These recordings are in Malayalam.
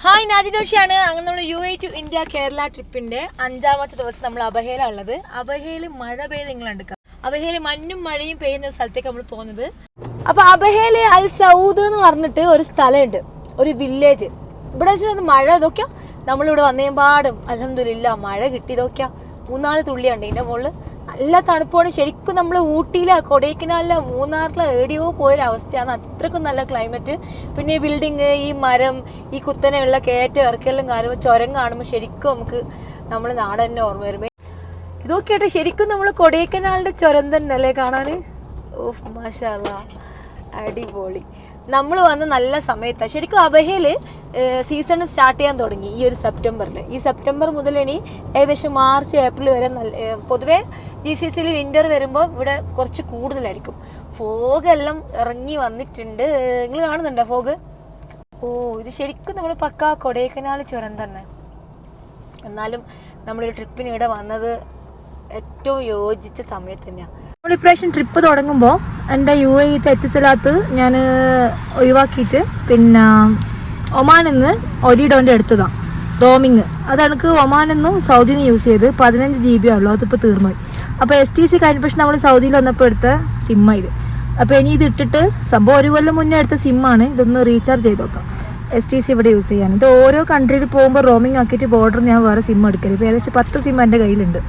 ഹായ് നാജിദോഷിയാണ്. അങ്ങനെ നമ്മൾ UAE ടു ഇന്ത്യ കേരള ട്രിപ്പിന്റെ 5ാമത്തെ ദിവസം നമ്മൾ അബഹയിലാണ് ഉള്ളത്. അബഹയിൽ മഴ പെയ്ത് നിങ്ങൾ കണ്ടുക്കാം. അബഹയിൽ മഞ്ഞും മഴയും പെയ്യുന്ന സ്ഥലത്തേക്ക് നമ്മൾ പോകുന്നത്. അപ്പൊ അബഹയില് അൽ സൗദ് എന്ന് പറഞ്ഞിട്ട് ഒരു സ്ഥലമുണ്ട്, ഒരു വില്ലേജ്. ഇവിടെ വെച്ചാൽ മഴ ഇതൊക്കെയാ നമ്മളിവിടെ വന്നേമ്പാടും അൽഹംദുലില്ലാ മഴ കിട്ടിയതൊക്കെയാ 3-4 തുള്ളിയുണ്ട്. ഇതിന്റെ മുകളിൽ നല്ല തണുപ്പാണ്. ശരിക്കും നമ്മൾ ഊട്ടിയിലെ കൊടൈക്കനാലിലെ മൂന്നാറിലെ എവിടെയോ പോയൊരവസ്ഥയാണ്. അത്രക്കും നല്ല ക്ലൈമറ്റ്. പിന്നെ ഈ ബിൽഡിങ്, ഈ മരം, ഈ കുത്തനെയുള്ള കയറ്റ ഇറക്കെല്ലാം കാണുമ്പോൾ ചുരം കാണുമ്പോൾ ശരിക്കും നമുക്ക് നമ്മുടെ നാട് തന്നെ ഓർമ്മ വരുമ്പോൾ ഇതൊക്കെ ആയിട്ട് ശരിക്കും നമ്മൾ കൊടൈക്കനാലിൻ്റെ ചുരം തന്നെ അല്ലേ കാണാൻ. ഓഹ് മാഷാ അല്ലാ, അടിപൊളി. നമ്മൾ വന്ന നല്ല സമയത്താണ്. ശരിക്കും അബഹയിൽ സീസൺ സ്റ്റാർട്ട് ചെയ്യാൻ തുടങ്ങി ഈ ഒരു സെപ്റ്റംബറിൽ. ഈ സെപ്റ്റംബർ മുതൽ ഇനി ഏകദേശം മാർച്ച് ഏപ്രിൽ വരെ പൊതുവേ GCCയിൽ വിൻ്റർ വരുമ്പോൾ ഇവിടെ കുറച്ച് കൂടുതലായിരിക്കും. ഫോഗെല്ലാം ഇറങ്ങി വന്നിട്ടുണ്ട്. നിങ്ങൾ കാണുന്നുണ്ടോ ഫോഗ്? ഓ, ഇത് ശരിക്കും നമ്മൾ പക്കാ കൊടൈക്കനാൽ ചുരം തന്നെ. എന്നാലും നമ്മളൊരു ട്രിപ്പിന് ഇവിടെ വന്നത് ഏറ്റവും യോജിച്ച സമയത്ത് തന്നെയാണ്. നമ്മൾ ഇപ്രാവശ്യം ട്രിപ്പ് തുടങ്ങുമ്പോൾ എൻ്റെ UAE എത്തിസലാത്ത് ഞാൻ ഒഴിവാക്കിയിട്ട് പിന്നെ ഒമാനിൽ നിന്ന് ഒരിഡോൻ്റെ എടുത്തതാണ് റോമിങ്. അത് എനിക്ക് ഒമാനിൽ നിന്നും സൗദിയിൽ നിന്ന് യൂസ് ചെയ്ത് 15 GB ഉള്ളൂ. അതിപ്പോൾ തീർന്നുപോയി. അപ്പോൾ STC കഴിഞ്ഞ പക്ഷേ നമ്മൾ സൗദിയിൽ വന്നപ്പോൾ എടുത്ത സിമ്മാണ് ഇത്. അപ്പോൾ ഇനി ഇത് ഇട്ടിട്ട് സംഭവം 1 കൊല്ലം മുന്നേ എടുത്ത സിമ്മാണ്. ഇതൊന്ന് റീചാർജ് ചെയ്ത് നോക്കാം. STC ഇവിടെ യൂസ് ചെയ്യാൻ. ഇത് ഓരോ കൺട്രിയിൽ പോകുമ്പോൾ റോമിങ് ആക്കിയിട്ട് ബോർഡർ ഞാൻ വേറെ സിം എടുക്കരുത്. ഇപ്പോൾ ഏകദേശം 10 സിം എൻ്റെ കയ്യിലുണ്ട്.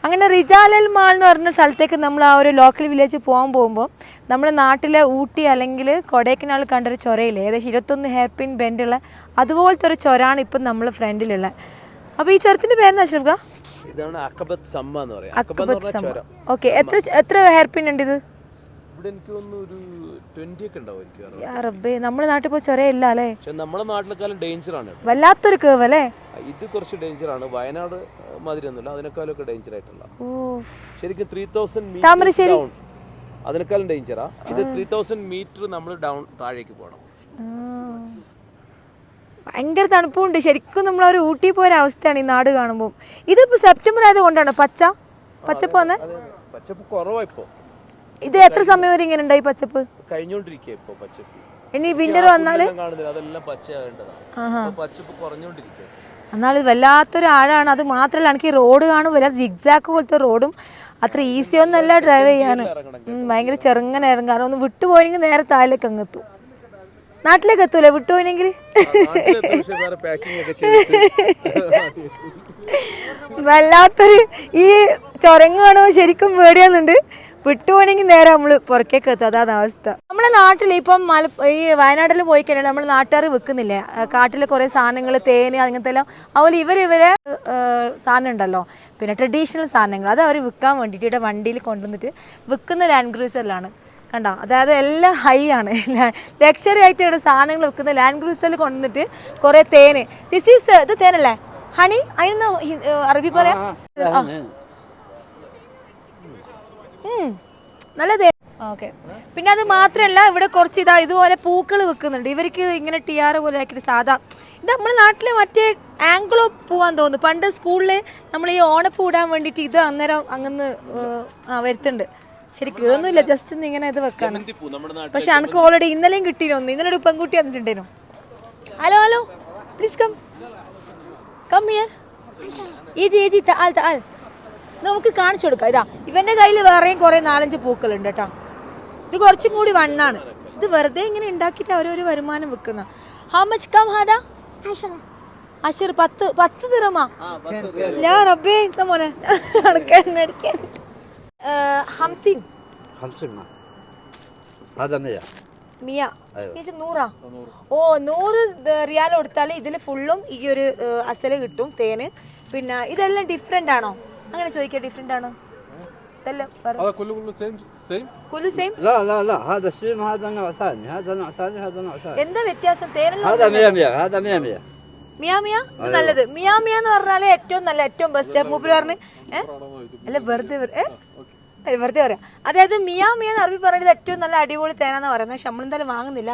അങ്ങനെ റിജാലൽ മാൾ എന്ന് പറഞ്ഞ സ്ഥലത്തേക്ക് നമ്മൾ ആ ഒരു ലോക്കൽ വില്ലേജ് പോകുമ്പോൾ നമ്മുടെ നാട്ടിലെ ഊട്ടി അല്ലെങ്കിൽ കൊടൈക്കനാൽ കണ്ടൊരു ചുരയില്ലേ, ഏകദേശം 21 ഹെയർ പിൻ ബെൻഡുള്ള അതുപോലത്തെ ഒരു ചുരമാണ് ഇപ്പം നമ്മൾ ഫ്രണ്ടിലുള്ള. അപ്പോൾ ഈ ചുരത്തിൻ്റെ പേരെന്ന് വെച്ചാൽ ഇതാണ് അഖബത്ത് സമ്മ എന്ന് പറയുന്നത്. ഓക്കെ, എത്ര ഹെയർ പിൻ ഉണ്ട് ഇത്? ഇവിടെ എനിക്ക് തോന്നുന്നു ഒരു 20 ഒക്കെ ഉണ്ടാവും. യാ റബ്ബേ, നമ്മുടെ നാട്ടിൽ ഇപ്പോൾ ചുരയില്ല അല്ലേ? നമ്മുടെ നാട്ടിലെക്കാളും ഡേഞ്ചർ ആണ്. വല്ലാത്തൊരു കേവ് അല്ലേ? ഇത് കുറച്ച് ഡേഞ്ചർ ആണ്. വയനാട് മാതിരി ഒന്നുമില്ല, അതിനേക്കാളൊക്കെ ഡേഞ്ചർ ആയിട്ടുള്ള. ശരിക്കും 3000 മീറ്റർ ഡൗൺ, അതിനേക്കാളും ഡേഞ്ചറാ. ഇത് 3000 മീറ്റർ നമ്മൾ ഡൗൺ താഴേക്ക് പോകണം. ഭയങ്കര തണുപ്പുണ്ട്. ശരിക്കും നമ്മൾ ഒരു ഊട്ടി പോയ അവസ്ഥയാണ് ഈ നാട് കാണുമ്പോൾ. ഇതിപ്പോൾ സെപ്റ്റംബർ ആയതുകൊണ്ടാണ് പച്ചപ്പ് വന്നേ. പച്ചപ്പ് കുറവാ ഇപ്പോ. ഇത് എത്ര സമയം വരെ ഇങ്ങനെ ഉണ്ടായി പച്ചപ്പ്? കഴിഞ്ഞോണ്ടിരിക്കുക ഇപ്പൊ പച്ചപ്പ്. ഇനി വിന്റർ വന്നാല് അതെല്ലാം പച്ചയാകേണ്ടതാണ്. പച്ചപ്പ് കുറഞ്ഞോണ്ടിരിക്കുക. എന്നാൽ ഇത് വല്ലാത്തൊരു ആഴാണ്. അത് മാത്രമല്ല എനിക്ക് റോഡ് കാണുമ്പോൾ ജിഗ്സാക്ക് പോലത്തെ റോഡും അത്ര ഈസി ഒന്നല്ല ഡ്രൈവ് ചെയ്യാൻ. ഭയങ്കര ചെറുങ്ങനെ ഇറങ്ങും. കാരണം ഒന്ന് വിട്ടുപോയെങ്കിൽ നേരെ താഴേക്ക് അങ്ങ് എത്തും. നാട്ടിലേക്ക് എത്തൂലേ വിട്ടുപോയിനെങ്കിൽ? വല്ലാത്തൊരു ഈ ചുരങ്ങ് കാണുമ്പോൾ ശരിക്കും പേടിയാന്നുണ്ട്. വിട്ടുപോണെങ്കിൽ നേരെ നമ്മൾ പുറക്കേക്ക് എത്തും. അതാണ് അവസ്ഥ. നമ്മുടെ നാട്ടിൽ ഇപ്പം ഈ വയനാട്ടിൽ പോയി കഴിഞ്ഞാൽ നമ്മൾ നാട്ടുകാർ വിൽക്കുന്നില്ലേ കാട്ടിൽ കുറേ സാധനങ്ങൾ, തേന് അങ്ങനത്തെ എല്ലാം. അതുപോലെ ഇവരെ സാധനം ഉണ്ടല്ലോ, പിന്നെ ട്രഡീഷണൽ സാധനങ്ങൾ, അത് അവർ വിൽക്കാൻ വേണ്ടിയിട്ട് ഇവിടെ വണ്ടിയിൽ കൊണ്ടുവന്നിട്ട് വിൽക്കുന്ന ലാൻഡ് ക്രൂസറിലാണ്. കണ്ടോ, അതായത് എല്ലാം ഹൈ ആണ്. ലക്ഷറി ആയിട്ട് ഇവിടെ സാധനങ്ങൾ വിൽക്കുന്ന ലാൻഡ് ക്രൂസറിൽ കൊണ്ടുവന്നിട്ട് കുറേ തേന്. ഇത് തേനല്ലേ? ഹണി അതിന് അറബി പറയാം. നല്ല തേൻ. ഓക്കെ. പിന്നെ അത് മാത്രമല്ല ഇവിടെ കുറച്ച് ഇതുപോലെ പൂക്കൾ വെക്കുന്നുണ്ട്. ഇവർക്ക് ഇങ്ങനെ ടിയാറ് പോലെ ആക്കിയിട്ട് സാധാ ഇത് നമ്മുടെ നാട്ടിലെ മറ്റേ ആംഗ്ലോ പൂവാൻ തോന്നുന്നു. പണ്ട് സ്കൂളിൽ നമ്മൾ ഈ ഓണപ്പൂ ഇടാൻ വേണ്ടിയിട്ട് ഇത് അന്നേരം അങ്ങനെ വരുത്തുന്നുണ്ട്. ശരിക്കും ഇതൊന്നുമില്ല, ജസ്റ്റ് ഒന്ന് ഇങ്ങനെ ഇത് വെക്കാണ്. പക്ഷെ എനിക്ക് ഓൾറെഡി ഇന്നലെയും കിട്ടിയിരുന്നു. ഇന്നലെ ഒരു പെൺകുട്ടി വന്നിട്ടുണ്ടേനു. Hello please come here. ഈജി താൽ നമുക്ക് കാണിച്ചു കൊടുക്കാം. ഇതാ ഇവന്റെ കയ്യിൽ വേറെയും കുറെ 4-5 പൂക്കളുണ്ട് കേട്ടോ. ഇത് കുറച്ചും കൂടി വണ്ണാണ്. ഇത് വെറുതെ ഇങ്ങനെ ഉണ്ടാക്കിയിട്ട് അവരൊരു വരുമാനം വെക്കുന്ന. ഹൗ മച്ച് കം ഹാദാ? അഷർ 10 ദിറമാ. ലാ റബ്ബേ മോനെ അടക്കാൻ ഹംസിൻ മിയ 100. ഓ 100 റിയാൽ കൊടുത്താൽ ഇതിൽ ഫുള്ളും ഈ ഒരു അസല് കിട്ടും, തേന്. പിന്നെ ഇതെല്ലാം ഡിഫറെന്റ് ആണോ? അങ്ങനെ ചോദിക്കാം, ഡിഫറെന്റ് ആണോ? ഇതെല്ലാം Same? കുലു സെയിം. لا هذا شيم هذا نوع ثاني هذا نوع ثاني هذا نوع ثاني. എന്താ വ്യത്യാസം? തേനിലുള്ള هذا 100 هذا 100. മിയാ മിയ ഇത് നല്ലത്. മിയാ മിയ എന്ന് പറഞ്ഞാല് ഏറ്റവും നല്ല ഏറ്റവും ബെസ്റ്റ്. മൂപ്പര് പറഞ്ഞ് അല്ല വെറുതെ വെറുതെ പറയാം. അതായത് മിയാ മിയ എന്ന് അറബി പറയുന്നത് ഏറ്റവും നല്ല അടിപൊളി തേനാന്ന് പറയുന്നത്. പക്ഷെ നമ്മളെന്തായാലും വാങ്ങുന്നില്ല.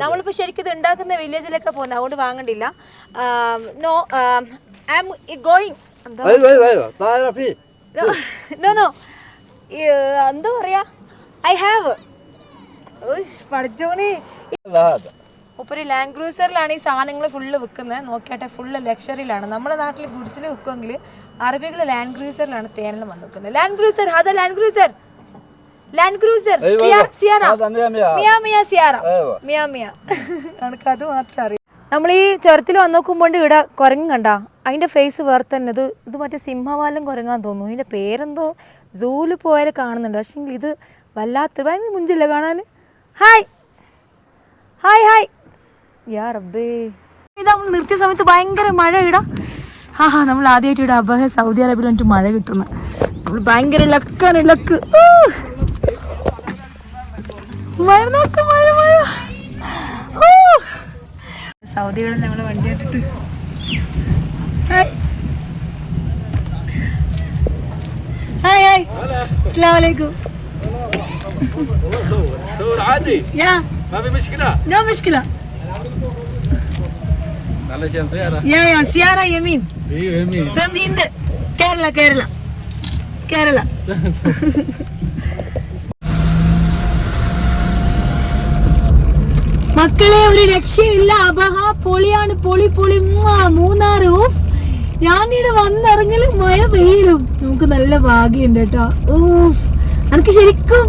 നമ്മളിപ്പോ ശരിക്കും ഇത് ഉണ്ടാക്കുന്ന വില്ലേജിലൊക്കെ പോകുന്നത്, അതുകൊണ്ട് വാങ്ങണ്ടില്ല. No I am going. ايوه طايره فيه. No no എന്താ പറയാ, ഐ ഹാവ് പഠിച്ചോണി. هذا ഉപ്പര് ലാൻഡ് ക്രൂസറിലാണ് ഈ സാധനങ്ങൾ ഫുള്ള് വിൽക്കുന്നത്. നോക്കിയാട്ടെ, ഫുള്ള് ലക്ഷറിയിലാണ്. നമ്മുടെ നാട്ടിൽ ഗുഡ്സിൽ വിൽക്കുമെങ്കിൽ അറബികൾ ലാൻഡ് ക്രൂസറിലാണ് തേനെല്ലാം വന്ന് വിൽക്കുന്നത്. ലാൻഡ് ക്രൂസർ, അതാ ലാൻഡ് ക്രൂസർ. ലാൻഡ് ക്രൂസർ സിയാറ മിയാ മിയ സിയാറ മിയാ മിയ. എനിക്കത് മാത്രം അറിയാം. നമ്മൾ ഈ ചുരത്തിൽ വന്ന് നോക്കുമ്പോൾ ഇവിടെ കുരങ്ങ് കണ്ട, അതിന്റെ ഫേസ് വേറെ തന്നെ. ഇത് മറ്റേ സിംഹവാലം കുരങ്ങാൻ തോന്നുന്നു. ഇതിന്റെ പേരെന്തോ സൂല് പോയാൽ കാണുന്നുണ്ട്. പക്ഷെ ഇത് വല്ലാത്ത ഭയങ്കര മുഞ്ചില്ല കാണാൻ. ഹായ് ഹായ് ഹായ് യാ റബ്ബേ. ഇത് നമ്മൾ നിർത്തിയ സമയത്ത് ഭയങ്കര മഴ ഇടാം. നമ്മൾ ആദ്യമായിട്ട് ഇവിടെ അബഹ സൗദി അറേബ്യയിൽ വന്നിട്ട് മഴ കിട്ടുന്നത്. നമ്മൾ ഭയങ്കര ലക്കാണ്, ലക്ക്. മഴ നോക്ക്, മഴ മഴ. സൗദികളിൽ നമ്മളെ വണ്ടി ഇട്ടിട്ട് ഹായ് ഹായ് ഹായ് അസ്സലാമു അലൈക്കും. صور عادي يا ما في مشكله. نو مشكلة. معلش يا زياره. يا سيارة يمين. ايوه يمين. from Hind Kerala. മക്കളെ ഒരു രക്ഷയില്ല. അബഹ പൊളിയാണ്, പൊളി. മൂന്നാർ ഓഫ്. ഞാനിവിടെ വന്നിറങ്ങലും മഴ പെയ്യലും. നമുക്ക് നല്ല ഭാഗ്യമുണ്ട് കേട്ടോ. ഓഫ്, എനിക്ക് ശരിക്കും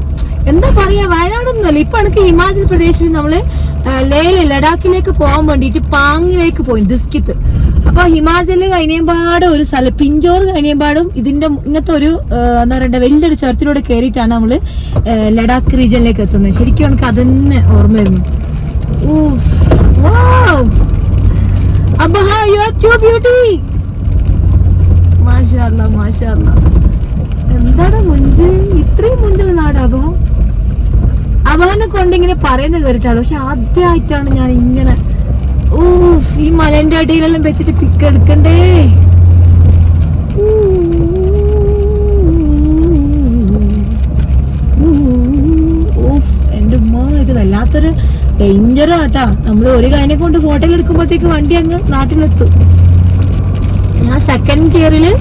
എന്താ പറയാ, വയനാടൊന്നുമല്ല. ഇപ്പൊ എനിക്ക് ഹിമാചൽ പ്രദേശിൽ നമ്മള് ലഡാക്കിലേക്ക് പോകാൻ വേണ്ടിട്ട് പാങ്ങിലേക്ക് പോയി, ദിസ്കിത്ത്. അപ്പൊ ഹിമാചലിൽ കഴിഞ്ഞപാടും ഒരു സ്ഥലം പിഞ്ചോർ കഴിഞ്ഞപാടും ഇതിന്റെ ഇങ്ങനത്തെ ഒരു എന്താ പറയണ്ട വലിയൊരു ചുരത്തിലൂടെ കയറിയിട്ടാണ് നമ്മള് ലഡാക്ക് റീജിയനിലേക്ക് എത്തുന്നത്. ശരിക്കും എനിക്ക് അതന്നെ ഓർമ്മ വരുന്നു. Abha you are too beauty. മാഷാ അല്ലാ. എന്താണ് മുഞ്ച്, ഇത്രയും മുഞ്ചുള്ള നാട് അബഹ. അബഹനെ കൊണ്ടിങ്ങനെ പറയുന്നത് കേട്ടിട്ടാണ്. പക്ഷെ ആദ്യമായിട്ടാണ് ഞാൻ ഇങ്ങനെ ഈ മലന്റെ അടിയിലെല്ലാം വെച്ചിട്ട് പിക്ക് എടുക്കണ്ടേ. എന്റെ ഉമ്മ, ഇത് വല്ലാത്തൊരു ഡേഞ്ചറാട്ടാ. നമ്മൾ ഒരു കാര്യം കൊണ്ട് ഫോട്ടോ എടുക്കുമ്പോഴത്തേക്ക് വണ്ടി അങ്ങ് നാട്ടിലെത്തും. ഞാൻ സെക്കൻഡ് ഗിയറില്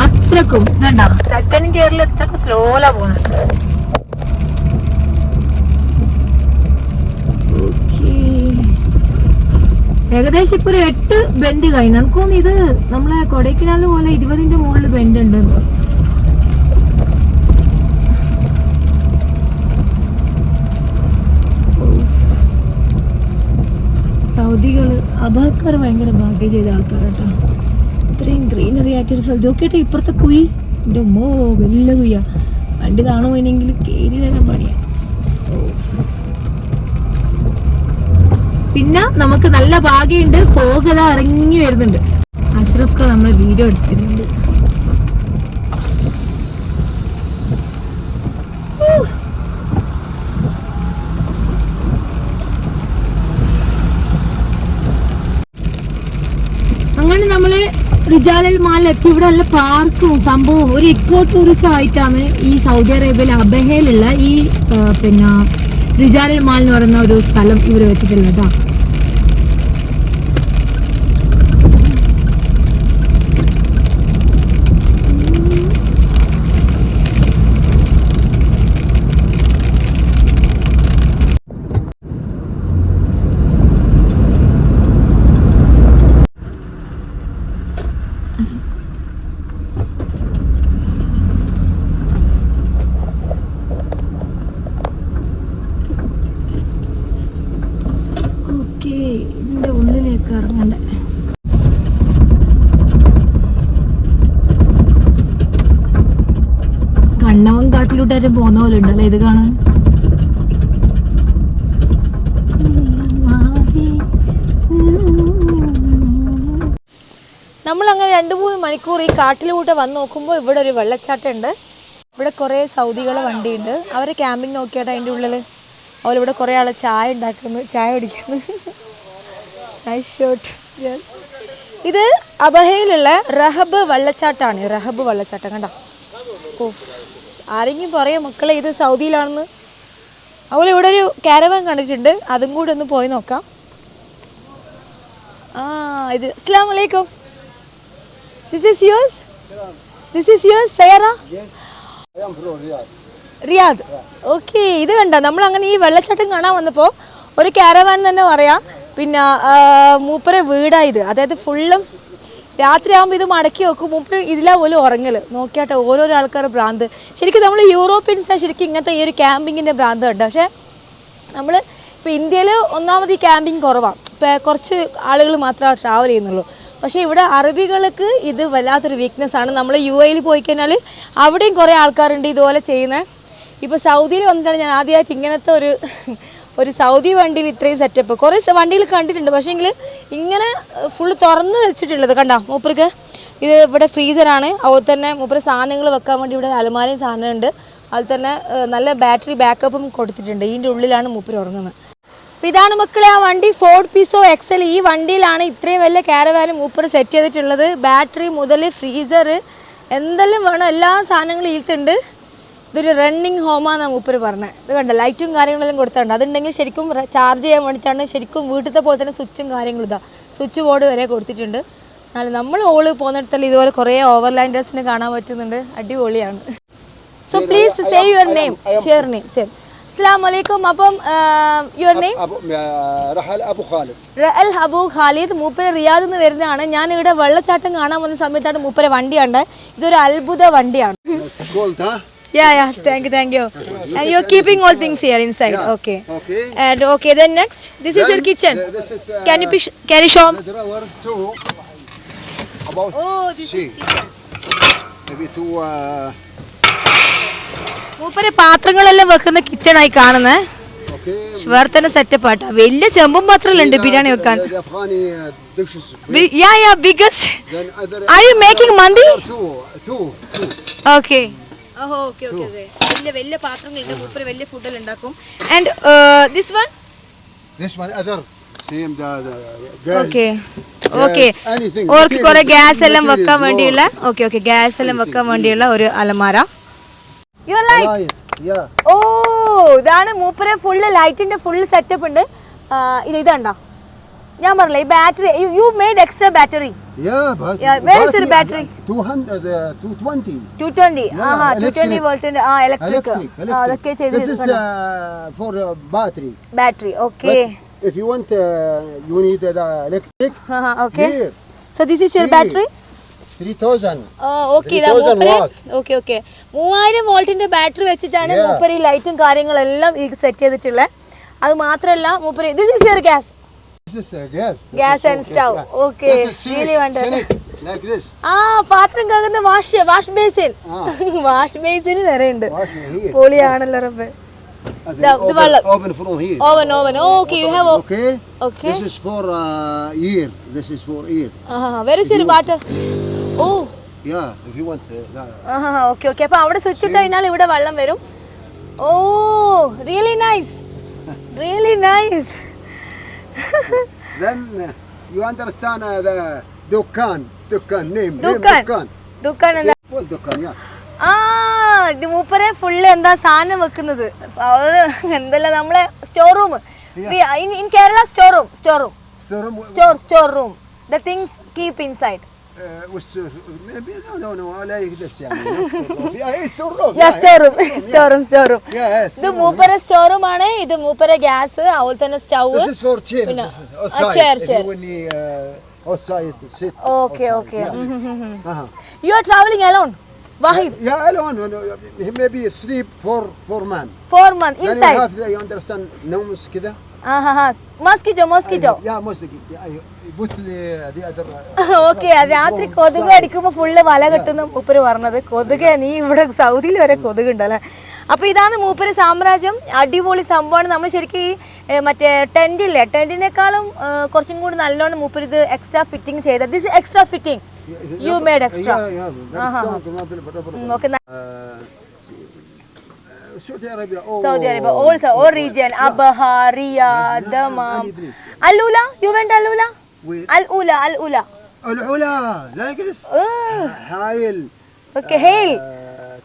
അത്രക്കും ഇതുണ്ടാ, സെക്കൻഡ് ഗിയറിൽ എത്രക്കും സ്ലോലാ പോകുന്നത്. ഏകദേശം ഇപ്പൊ ഒരു 8 ബെൻഡ് കഴിഞ്ഞു. എനിക്കൊന്നും ഇത് നമ്മളെ കൊടൈക്കനാല് പോലെ 20ന്റെ മുകളിൽ ബെൻഡ് ഉണ്ട്. സൗദികള് അബഹക്കാർ ഭയങ്കര ഭാഗ്യം ചെയ്ത ആൾക്കാരാട്ടോ. ഇത്രയും ഗ്രീനറി ആയിട്ടൊരു സ്ഥലത്ത് നോക്കിയിട്ട് ഇപ്പുറത്തെ കുയി, എൻ്റെ ഉമ്മോ വലിയ കുയ്യ. വണ്ടി താണു പോയിനെങ്കിൽ കയറി വരാൻ പണിയാ. പിന്നെ നമുക്ക് നല്ല ഭാഗ്യമുണ്ട്, ഫോഗ് അതാ ഇറങ്ങി വരുന്നുണ്ട്. അഷ്റഫ് ഖാൻ നമ്മളെ വീഡിയോ എടുത്തിട്ടുണ്ട്. അങ്ങനെ നമ്മള് റിജാലൽ മാളിലെത്തി. ഇവിടെ നല്ല പാർക്കും സംഭവവും ഒരു ഇക്കോ ടൂറിസം ആയിട്ടാണ് ഈ സൗദി അറേബ്യയിലെ അബഹയിലുള്ള ഈ പിന്നെ റിജാലൽ മാൾ എന്ന് പറയുന്ന ഒരു സ്ഥലം ഇവർ വെച്ചിട്ടുള്ളത് കേട്ടോ. ഇതിന്റെ ഉള്ളിലേക്ക് ഇറങ്ങണ്ടേ. കണ്ണവൻ കാട്ടിലൂട്ടാരും പോകുന്ന പോലെ ഉണ്ടല്ലേ ഇത് കാണാൻ. നമ്മൾ അങ്ങനെ 2-3 മണിക്കൂർ ഈ കാട്ടിലൂടെ വന്ന് നോക്കുമ്പോൾ ഇവിടെ ഒരു വെള്ളച്ചാട്ടം ഉണ്ട്. ഇവിടെ കുറേ സൗദികളെ വണ്ടിയുണ്ട്. അവർ ക്യാമ്പിംഗ് നോക്കിയാട്ട് അതിൻ്റെ ഉള്ളിൽ അവരിവിടെ കുറേ ആൾ ചായ ഉണ്ടാക്കുന്നു, ചായ കുടിക്കുന്നു. Nice shot. യെസ്, ഇത് അബഹയിലുള്ള റഹബ് വെള്ളച്ചാട്ടമാണ്. റഹബ് വെള്ളച്ചാട്ടം കണ്ടോ? ഓഫ്, ആരെങ്കിലും പറയാം മക്കളെ ഇത് സൗദിയിലാണെന്ന്. അവൾ ഇവിടെ ഒരു കാരവാൻ കണ്ടിട്ടുണ്ട്, അതും കൂടി ഒന്ന് പോയി നോക്കാം. ഇത് അസ്സലാമു അലൈക്കും. This is yours? This is yours, Sayara? Yes. I am from Riyadh. Riyadh. Okay, ഇത് കണ്ട നമ്മൾ അങ്ങനെ ഈ വെള്ളച്ചാട്ടം കാണാൻ വന്നപ്പോൾ ഒരു കാരവാൻ തന്നെ പറയാം. പിന്നെ മൂപ്പരെ വീടായത്, അതായത് ഫുള്ളും രാത്രിയാകുമ്പോൾ ഇത് മടക്കി വെക്കും. മൂപ്പര് ഇതിലാ പോലും ഉറങ്ങൽ. നോക്കിയാട്ടെ ഓരോരോ ആൾക്കാർ ഭ്രാന്ത്. ശരിക്കും നമ്മൾ യൂറോപ്യൻസാണ് ശരിക്കും ഇങ്ങനത്തെ ഈ ഒരു ക്യാമ്പിങ്ങിൻ്റെ ഭ്രാന്ത് ഉണ്ട്. പക്ഷേ നമ്മൾ ഇപ്പോൾ ഇന്ത്യയിൽ ഒന്നാമത് ഈ ക്യാമ്പിങ് കുറവാണ്. ഇപ്പോൾ കുറച്ച് ആളുകൾ മാത്രമേ ട്രാവൽ ചെയ്യുന്നുള്ളൂ. പക്ഷേ ഇവിടെ അറബികൾക്ക് ഇത് വല്ലാത്തൊരു വീക്ക്നെസ് ആണ്. നമ്മൾ UAE പോയി കഴിഞ്ഞാൽ അവിടെയും കുറേ ആൾക്കാരുണ്ട് ഇതുപോലെ ചെയ്യുന്നത്. ഇപ്പോൾ സൗദിയിൽ വന്നിട്ടാണ് ഞാൻ ആദ്യമായിട്ട് ഇങ്ങനത്തെ ഒരു സൗദി വണ്ടിയിൽ ഇത്രയും സെറ്റപ്പ്. കുറേ വണ്ടിയിൽ കണ്ടിട്ടുണ്ട്, പക്ഷേങ്കിൽ ഇങ്ങനെ ഫുള്ള് തുറന്ന് വെച്ചിട്ടുള്ളത് കണ്ടോ മൂപ്പർക്ക്. ഇത് ഇവിടെ ഫ്രീസറാണ്. അതുപോലെ തന്നെ മൂപ്പര് സാധനങ്ങൾ വെക്കാൻ വേണ്ടി ഇവിടെ അലമാരയും സാധനമുണ്ട്. അതുപോലെ തന്നെ നല്ല ബാറ്ററി ബാക്കപ്പും കൊടുത്തിട്ടുണ്ട്. ഇതിൻ്റെ ഉള്ളിലാണ് മൂപ്പര് ഉറങ്ങുന്നത്. അപ്പോൾ ഇതാണ് മക്കളെ ആ വണ്ടി, ഫോർഡ് പീസോ എക്സൽ. ഈ വണ്ടിയിലാണ് ഇത്രയും വലിയ കാരവാനും മൂപ്പർ സെറ്റ് ചെയ്തിട്ടുള്ളത്. ബാറ്ററി മുതൽ ഫ്രീസർ എന്തെല്ലാം വേണം എല്ലാ സാധനങ്ങളും ഇതിലുണ്ട്. ഇതൊരു റണ്ണിങ് ഹോമാന്നാണ് മൂപ്പർ പറഞ്ഞത്. ഇത് കണ്ട ലൈറ്റും കാര്യങ്ങളെല്ലാം കൊടുത്തിട്ടുണ്ട്. അതുണ്ടെങ്കിൽ ശരിക്കും ചാർജ് ചെയ്യാൻ വേണ്ടിയിട്ടാണ്. ശരിക്കും വീട്ടിലത്തെ പോലെ തന്നെ സ്വിച്ചും കാര്യങ്ങളും ഇതാ സ്വിച്ച് ബോർഡ് വരെ കൊടുത്തിട്ടുണ്ട്. എന്നാലും നമ്മൾ ഓള് പോകുന്നിടത്തല്ല ഇതുപോലെ കുറേ ഓവർലാൻഡേഴ്സിനെ കാണാൻ പറ്റുന്നുണ്ട്. അടിപൊളിയാണ്. So please say your name, share name. Same. അസ്സലാമു അലൈക്കും. അപ്പം your name? Rahal Abu Khalid. Rahal Abu Khalid. മൂപ്പര് റിയാദിൽ നിന്ന് വരുന്നതാണ്. ഞാൻ ഇവിടെ വെള്ളച്ചാട്ടം കാണാൻ വന്ന സമയത്താണ് മൂപ്പരെ വണ്ടി കണ്ടത്. ഇതൊരു അത്ഭുത വണ്ടിയാണ്. Yeah, thank you. And you're keeping all things here inside. Yeah. Okay. And okay, then next, this is your kitchen. This is, can you show? About this is kitchen. maybe two. മൂപ്പരെ പാത്രങ്ങളെല്ലാം വെക്കുന്ന കിച്ചൺ ആയി കാണുന്നേ. വേറെ തന്നെ സെറ്റപ്പ് ആട്ടാ. വലിയ ചെമ്പും പാത്രങ്ങളുണ്ട് ബിരിയാണി വെക്കാൻ. Yeah, biggest. Are you making mandi? Okay. Okay വലിയ പാത്രങ്ങളുണ്ട്. മൂപ്പര് വലിയ ഫുഡെല്ലാം ഉണ്ടാക്കും. And this one other same the okay ഓർക്ക് കുറെ ഗ്യാസ് എല്ലാം വെക്കാൻ വേണ്ടിയുള്ള ഗ്യാസ് എല്ലാം വെക്കാൻ വേണ്ടിയുള്ള ഒരു അലമാര. Your light. ഓ, ഇതാണ് മൂപ്പരെ ഫുള്ള് ലൈറ്റിന്റെ ഫുള്ള് സെറ്റപ്പ് ഉണ്ട്. ഇതുണ്ടോ ഞാൻ പറഞ്ഞില്ല ഈ battery you made extra battery. Where is your battery? 220. 220. 220 volt electric. അതൊക്കെ ചെയ്തിട്ടുണ്ട്. This is for battery. Battery, okay. But if you want you need the electric. Okay. Here. So this is your battery? 3000. Okay. 3000 watt. Okay. 3000 വോൾട്ടിന്റെ battery വെച്ചിട്ടാണ് മൂപ്പര് ഈ ലൈറ്റും കാര്യങ്ങളെല്ലാം ഇത് സെറ്റ് ചെയ്തിട്ടുള്ളത്. അത് മാത്രമല്ല മൂപ്പര് this is your gas. This is gas. Gas and stove. Okay. Really wonderful. Like this. പാത്രം കഴുകുന്ന വാഷ് ബേസിൻ. വാഷ് ബേസിൻ വരെ ഉണ്ട്. പൊളിയാണല്ലോ റബ്ബേ. Oven from here. Oven. Okay, you have Okay. This is for ear. This is for ear. Where is your water? Oh. Yeah, if you want. Okay. അപ്പോൾ അവിടെ സ്വിച്ച് ഇട്ട് കഴിഞ്ഞാൽ ഇവിടെ വെള്ളം വരും. Oh, really nice. Really nice. Then you understand the dukkan name. Dukkan എന്താ? Dukkan, yeah. ഇത് മൂപ്പരെ ഫുള്ള് എന്താ സാധനം വെക്കുന്നത്. എന്തല്ല നമ്മളെ store room. In Kerala store room. The things keep inside. Maybe no like this يعني. Store room. ഇത് മൂപ്പരെ സ്റ്റോർ റൂം ആണ്. ഇത് മൂപ്പരെ ഗ്യാസ്, അതുപോലെ തന്നെ stove. This is for chair. Chair. When you outside sit. Okay. You are traveling alone? Wahid? Yeah, alone. Maybe sleep for 4 man. 4 months Then inside. you have you understand نومس كده. Mosquito. Yeah, mosquito. Put the other. Okay, രാത്രി കൊതുക് അടിക്കുമ്പോ ഫുള്ള് വല കെട്ടുന്ന മൂപ്പര് പറഞ്ഞത്. കൊതുക് നീ ഇവിടെ സൗദിയിൽ വരെ കൊതുകുണ്ടല്ലേ. അപ്പൊ ഇതാണ് മൂപ്പര് സാമ്രാജ്യം. അടിപൊളി സംഭവമാണ്. നമ്മൾ ശരിക്കും ഈ മറ്റേ ടെന്റില്ലേ, ടെന്റിനേക്കാളും കുറച്ചും കൂടി നല്ലോണം മൂപ്പര് ഇത് എക്സ്ട്രാ ഫിറ്റിംഗ് ചെയ്ത. This extra fitting you made extra. Okay. Saudi Arabia. Oh. Saudi Arabia also, all region, Abaha, Riyadh, Dammam. Al-Ula, you went Al-Ula? Where? Al-Ula, Al-Ula. العلا لا يجلس. هايل. Okay, hail.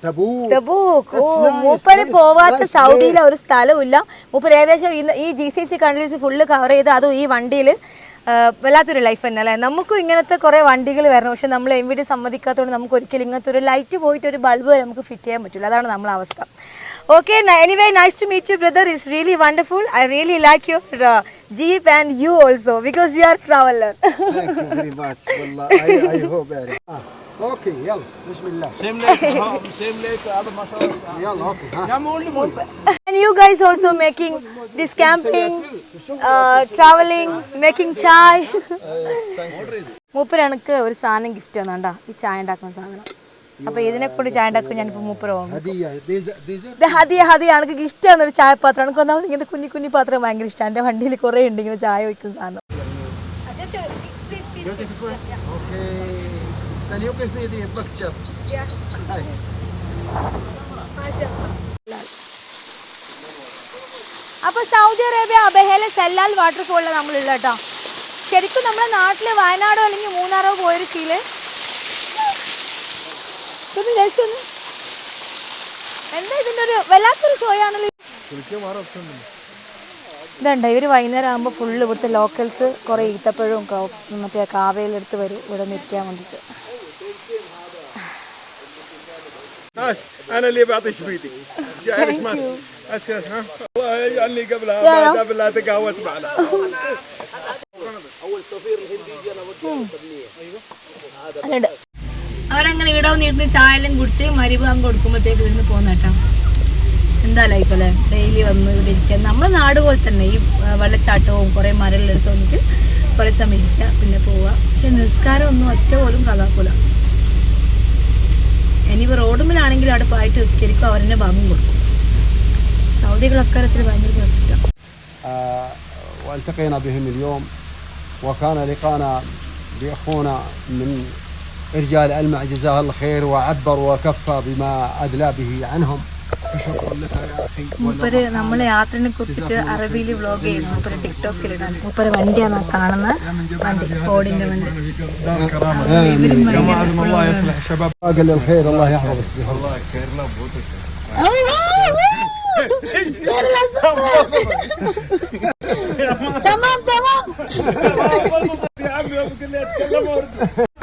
تبوك. Tabuk. Oh, That's nice, മൂപ്പര് nice, പോവാത്ത nice സൗദിയിലെ ഒരു സ്ഥലമില്ല. മൂപ്പര് ഏകദേശം ഈ GCC കൺട്രീസ് ഫുള്ള് കവർ ചെയ്ത് അതും ഈ വണ്ടിയിൽ വല്ലാത്തൊരു ലൈഫ് തന്നെ അല്ലേ. നമുക്കും ഇങ്ങനത്തെ കുറേ വണ്ടികൾ വരണം, പക്ഷെ നമ്മൾ എവിടെ സമ്മതിക്കാത്തതുകൊണ്ട് നമുക്ക് ഒരിക്കലും ഇങ്ങനത്തെ ഒരു ലൈറ്റ് പോയിട്ട് ഒരു ബൾബ് വരെ നമുക്ക് ഫിറ്റ് ചെയ്യാൻ പറ്റില്ല. അതാണ് നമ്മളെ അവസ്ഥ. Okay, anyway, nice to meet you, brother. It's really wonderful. I really like your Jeep and you also because you are traveler. Thank you very much. والله I hope يعني. اوكي يلا بسم الله. Same like هذا ما شاء الله. يلا اوكي ها. And you guys also making this camping, traveling, making chai. മൂപ്പര് എനിക്ക് ഒരു സാധനം ഗിഫ്റ്റ് തന്നാണ്ടാ, ഈ ചായ ഉണ്ടാക്കുന്ന സാധനം. അപ്പൊ ഇതിനെ കൊണ്ട് ചായ ഉണ്ടാക്കും ഞാനിപ്പോ മൂപ്പര് പോകും. ഹദിയ എനിക്ക് ഇഷ്ടമാണ് ഒരു ചായ പാത്രം. എനിക്ക് ഒന്നാമത് ഇങ്ങനത്തെ കുഞ്ഞി കുഞ്ഞി പാത്രം ഭയങ്കര ഇഷ്ടമാണ്. എൻ്റെ വണ്ടിയിൽ കുറേ ഉണ്ട് ഇങ്ങനെ ചായ വയ്ക്കുന്ന സാധനം. അപ്പൊ സൗദി അറേബ്യ അബഹയിലെ സെല്ലാൽ വാട്ടർഫോളിലാണ് നമ്മളുള്ള കേട്ടോ. ശരിക്കും നമ്മുടെ നാട്ടില് വയനാടോ അല്ലെങ്കിൽ മൂന്നാറോ പോയൊരു ഫീല്. എന്താ ഇതിന്റെ ഒരു വല്ലാത്തൊരു ഷോയാണല്ലോ. ഇതുണ്ട്, ഇവര് വൈകുന്നേരം ആകുമ്പോൾ ഫുള്ള് ഇവിടുത്തെ ലോക്കൽസ് കുറെ ഈത്തപ്പഴവും മറ്റേ കാവയിലെടുത്ത് വരും ഇവിടെ നിൽക്കാൻ വേണ്ടിട്ട്. انا اللي بعطي شبيدي جاي ما اسير ها اللي قبلها تقاوت معنا اول سفير الهندي جانا وجه التبنيه. അല്ലുണ്ട്, അവരങ്ങനെ ഇവിടെ വന്നിരുന്ന് ചായ എല്ലാം കുടിച്ച് മരിഭാഗം കൊടുക്കുമ്പോഴത്തേക്ക് ഇവിടുന്ന് പോകുന്നേട്ടാ. എന്താ ലൈഫ് അല്ലേ, ഡെയിലി വന്ന് ഇവിടെ ഇരിക്കുക. നമ്മുടെ നാട് പോലെ തന്നെ ഈ വെള്ളച്ചാട്ടവും കുറേ മരങ്ങളെടുത്ത് വന്നിട്ട് കുറേ സമയം ഇരിക്കുക പിന്നെ പോവുക. പക്ഷെ നിസ്കാരം ഒന്നും ഒറ്റ പോലും കഥാക്കൂല. ഇനിയിപ്പോൾ റോഡുമ്മിലാണെങ്കിലും അവിടെ പോയിട്ട് നിസ്കരിക്കും, അവരെന്നെ ഭാഗം കൊടുക്കും. സൗദികൾ അക്കാര്യത്തിൽ ഭയങ്കര പ്രശ്നമാണ്. والتقينا بهم اليوم وكان لقانا بأخونا من رجال ألمع جزاه الله خير وعبر وكفى بما أدلى به عنهم. شكرا لك يا أخي. മൂപ്പര് നമ്മളെ യാത്രനെ കുറിച്ചിട്ട് അറബിയിൽ വ്ലോഗ് ചെയ്യുന്നു. മൂപ്പര് ടിക്ടോക്കിൽ ഇടാൻ. മൂപ്പര് വണ്ടിയാണ് കാണുന്ന വണ്ടി, ഫോർഡിന്റെ വണ്ടി. الله يصلح شباب قال الخير الله يحفظك. الله كثيرنا بوتك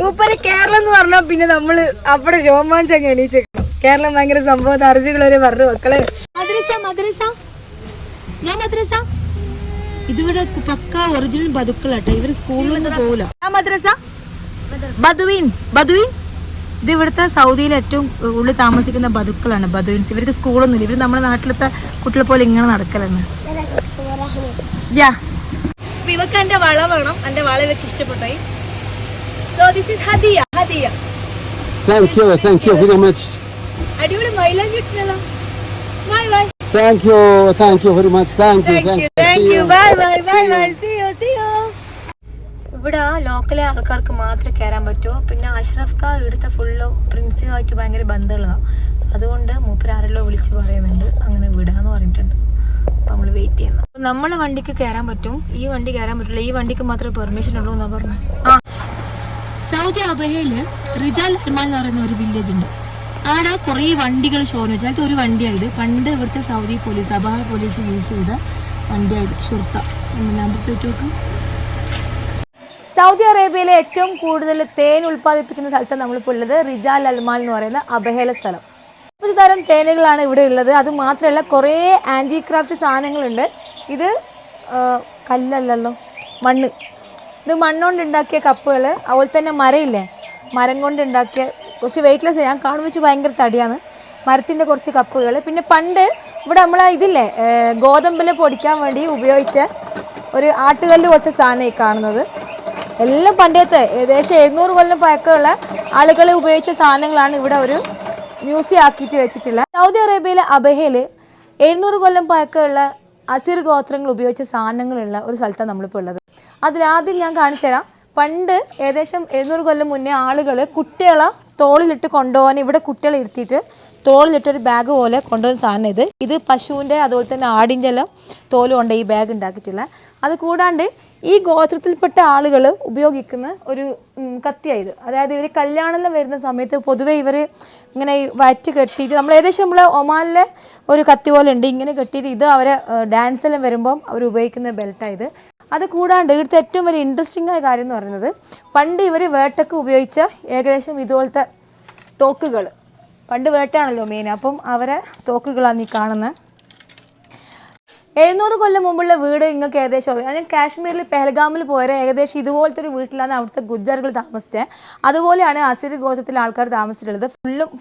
മൂപ്പര് കേരളം എന്ന് പറഞ്ഞാൽ പിന്നെ നമ്മള് അവിടെ രോമാഞ്ചം എണീച്ചേക്കണം. കേരളം ഭയങ്കര സംഭവം അറിവുകൾ വരെ പറഞ്ഞു മക്കളെ. മദ്രസ ഇതിവിടെ പക്ക ഒറിജിനൽ ബതുക്കളാട്ടോ. ഇവര് സ്കൂളിലൊന്നും പോകില്ല. മദ്രസ ബദുവീൻ ഇത് ഇവിടുത്തെ സൗദിയിലെ ഏറ്റവും ഉള്ളിൽ താമസിക്കുന്ന ബതുക്കളാണ് ബദുവീൻസ്. ഇവർക്ക് സ്കൂളൊന്നുമില്ല. ഇവർ നമ്മുടെ നാട്ടിലത്തെ കുട്ടികളെ പോലെ ഇങ്ങനെ നടക്കലെന്ന്. ഇവക്ക് എന്റെ വള വേണം. എന്റെ വള ഇവക്ക് ഇഷ്ടപ്പെട്ടായി. So this is Hadiya. Thank you very much. അടിപൊളി മൈലാഞ്ചി ഇട്ടല്ലോ. Bye bye. Thank you very much. Thank you. Bye. See you. ഇവിടെ ലോക്കലെ ആൾക്കാർക്ക് മാത്രമേ കയറാൻ പറ്റൂ. പിന്നെ അഷ്റഫ് ഖാൻ ഇവിടുത്തെ ഫുള്ള് പ്രിൻസിനുമായിട്ട് ഭയങ്കര ബന്ധമുള്ളതാണ്. അതുകൊണ്ട് മൂപ്പര് ആരെല്ലോ വിളിച്ച് പറയുന്നുണ്ട് അങ്ങനെ വിടാന്ന് പറഞ്ഞിട്ടുണ്ട്. അപ്പം നമ്മൾ വെയിറ്റ് ചെയ്യുന്നു. നമ്മളെ വണ്ടിക്ക് കയറാൻ പറ്റും, ഈ വണ്ടി കയറാൻ പറ്റില്ല. ഈ വണ്ടിക്ക് മാത്രമേ പെർമിഷൻ ഉള്ളൂ എന്നാ പറഞ്ഞു. സൗദി അബഹയില് റിജാൽ അൽമാൽ എന്ന് പറയുന്ന ഒരു വില്ലേജ് ഉണ്ട്. അവിടെ കുറേ വണ്ടികൾ ഷോന്ന് വെച്ചാൽ ഒരു വണ്ടിയായത് പണ്ട് ഇവിടുത്തെ Saudi police Abha police use ചെയ്ത വണ്ടിയായത് ഷുർത്ത. നമ്പർ പ്ലേറ്റ് നോക്കും. സൗദി അറേബ്യയിലെ ഏറ്റവും കൂടുതൽ തേൻ ഉൽപ്പാദിപ്പിക്കുന്ന സ്ഥലത്താണ് നമ്മളിപ്പോൾ ഉള്ളത്. റിജാൽ അൽമാൽ എന്ന് പറയുന്ന അബഹയിലെ സ്ഥലം. ഒരു തരം തേനുകളാണ് ഇവിടെ ഉള്ളത്. അത് മാത്രമല്ല കുറേ ആൻറ്റി ക്രാഫ്റ്റ് സാധനങ്ങളുണ്ട്. ഇത് കല്ലല്ലോ, മണ്ണ്. ഇത് മണ്ണുകൊണ്ട് ഉണ്ടാക്കിയ കപ്പുകൾ. അതുപോലെ തന്നെ മരയില്ലേ, മരം കൊണ്ട് ഉണ്ടാക്കിയ കുറച്ച് വെയ്റ്റ്ലെസ്. ഞാൻ കാണുമ്പോൾ വെച്ച് ഭയങ്കര തടിയാണ്. മരത്തിൻ്റെ കുറച്ച് കപ്പുകൾ. പിന്നെ പണ്ട് ഇവിടെ നമ്മൾ ഇതില്ലേ ഗോതമ്പിൽ പൊടിക്കാൻ വേണ്ടി ഉപയോഗിച്ച ഒരു ആട്ടുകല്ല് പോലത്തെ സാധനം ഈ കാണുന്നത്. എല്ലാം പണ്ടത്തെ ഏകദേശം 700 കൊല്ലം പഴക്കമുള്ള ആളുകൾ ഉപയോഗിച്ച സാധനങ്ങളാണ് ഇവിടെ ഒരു മ്യൂസിയം ആക്കിയിട്ട് വെച്ചിട്ടുള്ളത്. സൗദി അറേബ്യയിലെ അബഹയിൽ 700 കൊല്ലം പഴക്കമുള്ള അസിർ ഗോത്രങ്ങൾ ഉപയോഗിച്ച സാധനങ്ങളുള്ള ഒരു സ്ഥലത്താണ് നമ്മളിപ്പോൾ ഉള്ളത്. അതിലാദ്യം ഞാൻ കാണിച്ചു തരാം. പണ്ട് ഏകദേശം 700 കൊല്ലം മുന്നേ ആളുകൾ കുട്ടികളെ തോളിലിട്ട് കൊണ്ടുപോകാൻ ഇവിടെ കുട്ടികളെ ഇരുത്തിയിട്ട് തോളിലിട്ടൊരു ബാഗ് പോലെ കൊണ്ടുവന്ന സാധനം ഇത് പശുവിൻ്റെ അതുപോലെ തന്നെ ആടിൻ്റെ എല്ലാം തോല് കൊണ്ട് ഈ ബാഗ് ഉണ്ടാക്കിയിട്ടുള്ള. അത് കൂടാണ്ട് ഈ ഗോത്രത്തിൽപ്പെട്ട ആളുകൾ ഉപയോഗിക്കുന്ന ഒരു കത്തിയായത്. അതായത് ഇവർ കല്യാണമെല്ലാം വരുന്ന സമയത്ത് പൊതുവേ ഇവർ ഇങ്ങനെ വയറ്റ് കെട്ടിയിട്ട് നമ്മൾ ഏകദേശം നമ്മളെ ഒമാനിലെ ഒരു കത്തി പോലെ ഉണ്ട്, ഇങ്ങനെ കെട്ടിയിട്ട് ഇത് അവരെ ഡാൻസെല്ലാം വരുമ്പം അവർ ഉപയോഗിക്കുന്ന ബെൽറ്റായത്. അത് കൂടാണ്ട് ഇവിടുത്തെ ഏറ്റവും വലിയ ഇൻട്രസ്റ്റിംഗ് ആയ കാര്യം എന്ന് പറയുന്നത് പണ്ട് ഇവർ വേട്ടക്ക് ഉപയോഗിച്ച ഏകദേശം ഇതുപോലത്തെ തോക്കുകൾ, പണ്ട് വേട്ടയാണല്ലോ മെയിൻ, അപ്പം അവരെ തോക്കുകളാണ് ഈ കാണുന്നത്. 700 കൊല്ലം മുമ്പുള്ള വീട് നിങ്ങൾക്ക് ഏകദേശം അറിയാം. ഞാൻ കാശ്മീരിൽ പെഹൽഗാമിൽ പോയാൽ ഏകദേശം ഇതുപോലത്തെ ഒരു വീട്ടിലാണ് അവിടുത്തെ ഗുജ്ജറുകൾ താമസിച്ചത്. അതുപോലെയാണ് അസിർ ഗോത്രത്തിലെ ആൾക്കാർ താമസിച്ചിട്ടുള്ളത്.